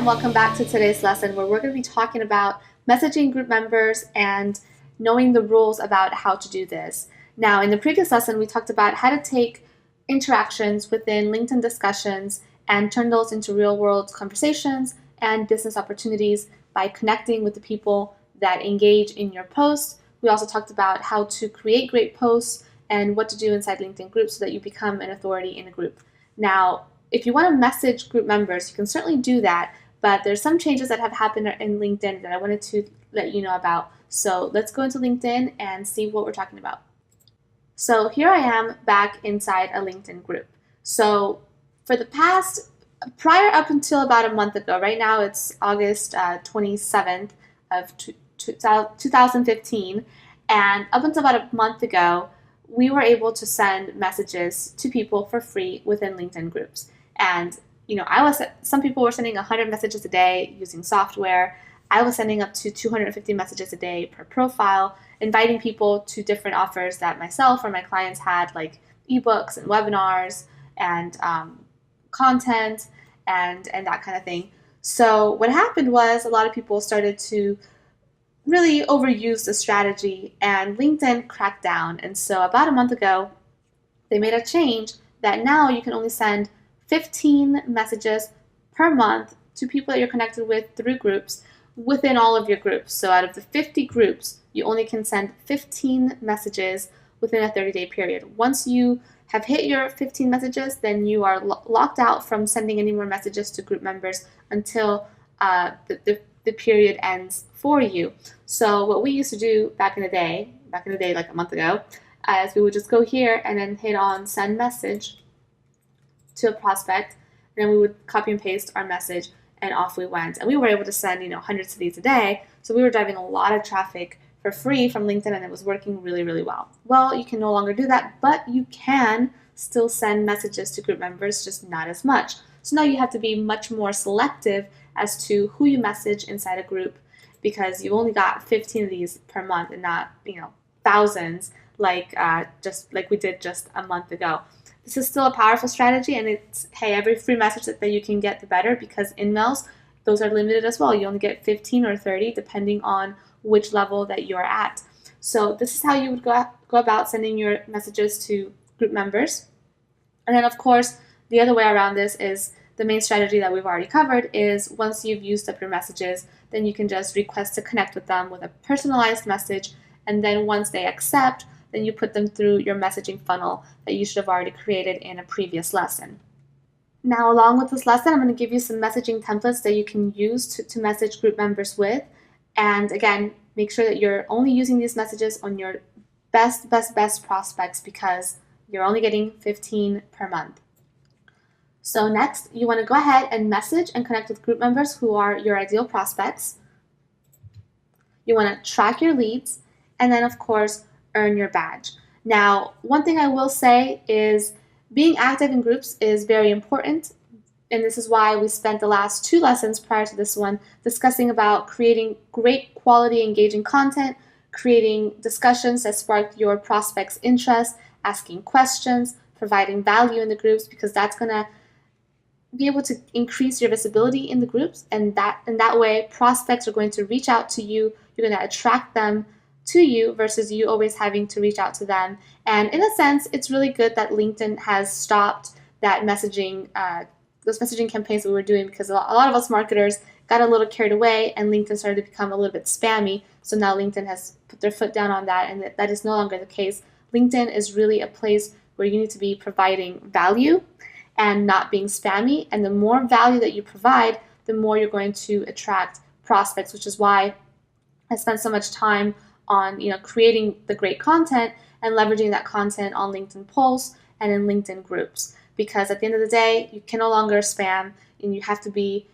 and welcome back to today's lesson where we're going to be talking about messaging group members and knowing the rules about how to do this. Now, in the previous lesson, we talked about how to take interactions within LinkedIn discussions and turn those into real-world conversations and business opportunities by connecting with the people that engage in your posts. We also talked about how to create great posts and what to do inside LinkedIn groups so that you become an authority in a group. Now, if you want to message group members, you can certainly do that, but there's some changes that have happened in LinkedIn that I wanted to let you know about. So let's go into LinkedIn and see what we're talking about. So here I am back inside a LinkedIn group. So for the past, prior up until about a month ago, right now it's August 27th of 2015, and up until about a month ago, we were able to send messages to people for free within LinkedIn groups. And some people were sending 100 messages a day using software. I was sending up to 250 messages a day per profile, inviting people to different offers that myself or my clients had, like ebooks and webinars and content and that kind of thing. So what happened was a lot of people started to really overuse the strategy, and LinkedIn cracked down. And so about a month ago, they made a change that now you can only send 15 messages per month to people that you're connected with through groups within all of your groups. So out of the 50 groups, you only can send 15 messages within a 30-day period. Once you have hit your 15 messages, then you are locked out from sending any more messages to group members until the period ends for you. So what we used to do back in the day like a month ago, is we would just go here and then hit on send message to a prospect, and then we would copy and paste our message, and off we went. And we were able to send hundreds of these a day, so we were driving a lot of traffic for free from LinkedIn, and it was working really, really well. Well, you can no longer do that, but you can still send messages to group members, just not as much. So now you have to be much more selective as to who you message inside a group, because you've only got 15 of these per month and not thousands like we did just a month ago. This is still a powerful strategy, and it's, hey, every free message that you can get, the better, because emails, those are limited as well. You only get 15 or 30 depending on which level that you're at. So this is how you would go about sending your messages to group members. And then, of course, the other way around this is the main strategy that we've already covered is once you've used up your messages, then you can just request to connect with them with a personalized message, and then once they accept, then you put them through your messaging funnel that you should have already created in a previous lesson. Now, along with this lesson, I'm going to give you some messaging templates that you can use to message group members with. And again, make sure that you're only using these messages on your best prospects, because you're only getting 15 per month. So next, you want to go ahead and message and connect with group members who are your ideal prospects. You want to track your leads, and then, of course, earn your badge. Now, one thing I will say is being active in groups is very important, and this is why we spent the last 2 lessons prior to this one discussing about creating great quality, engaging content, creating discussions that spark your prospects' interest, asking questions, providing value in the groups, because that's going to be able to increase your visibility in the groups, and that way prospects are going to reach out to you. You're going to attract them to you versus you always having to reach out to them. And in a sense, it's really good that LinkedIn has stopped that messaging, those messaging campaigns that we were doing, because a lot of us marketers got a little carried away and LinkedIn started to become a little bit spammy. So now LinkedIn has put their foot down on that, and that is no longer the case. LinkedIn is really a place where you need to be providing value and not being spammy. And the more value that you provide, the more you're going to attract prospects, which is why I spend so much time on creating the great content and leveraging that content on LinkedIn posts and in LinkedIn groups, because at the end of the day, you can no longer spam, and you have to be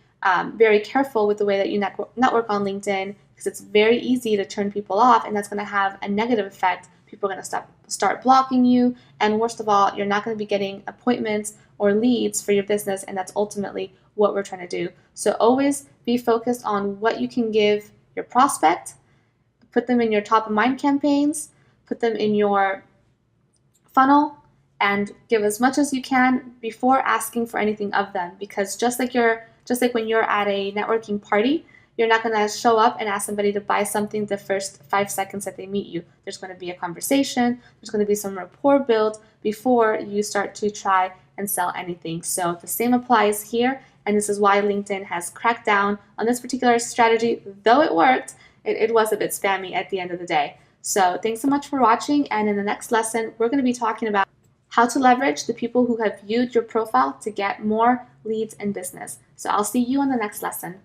very careful with the way that you network on LinkedIn, because it's very easy to turn people off, and that's going to have a negative effect. People are going to start blocking you, and worst of all, you're not going to be getting appointments or leads for your business, and that's ultimately what we're trying to do. So always be focused on what you can give your prospect. Put them in your top of mind campaigns, put them in your funnel, and give as much as you can before asking for anything of them. Because just like you're Just like when you're at a networking party, you're not going to show up and ask somebody to buy something the first 5 seconds that they meet you. There's going to be a conversation, there's going to be some rapport built before you start to try and sell anything. So the same applies here, and this is why LinkedIn has cracked down on this particular strategy. Though it worked, it was a bit spammy at the end of the day. So thanks so much for watching, and in the next lesson, we're going to be talking about how to leverage the people who have viewed your profile to get more leads and business. So I'll see you on the next lesson.